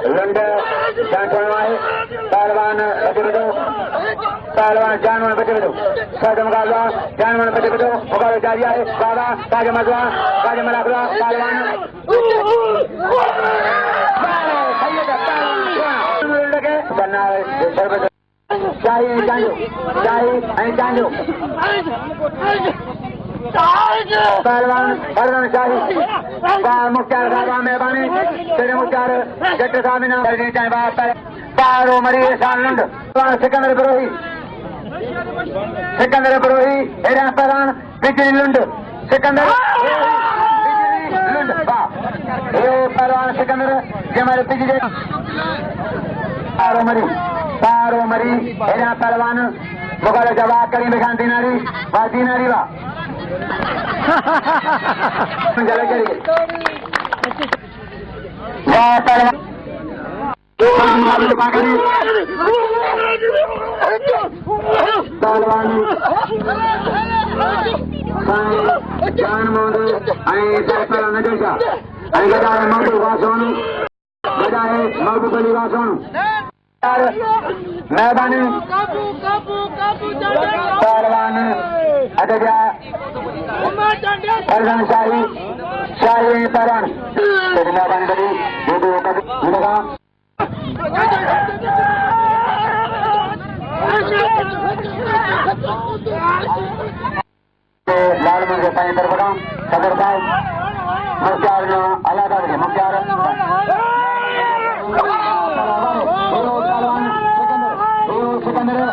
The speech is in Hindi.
लुंड जान है पहलवान बचे बचो पहलवान जानवर बचे बचो सद मुकाबला जानवर बचे बचो मुकाबला जारी है बाबा ताजे मजवा ताजे मलाखला पहलवान शाही चांजो पहलवान हरदम शाही मुख्तार साहब मेहरबानी तेरे मुख्तार जट साहब ना करनी चाहिए बात पारो मरी शान लुंड सिकंदर बरोही एरा पहलवान बिजली लुंड सिकंदर लुंड ये पहलवान सिकंदर ये हमारे बिजली पारो मरी एरा पहलवान मुगल जवाब करी बेखान दिनारी वा दिनारी वा मेहरबानी पहलवान अदजा हरदम शाही शाही पहलवान तेरी मेहरबानी करी वीडियो कभी लगा लाल मुझे पानी तरफ का सदर साहब मुख्तार अल्लाह मुख्तार सिकंदर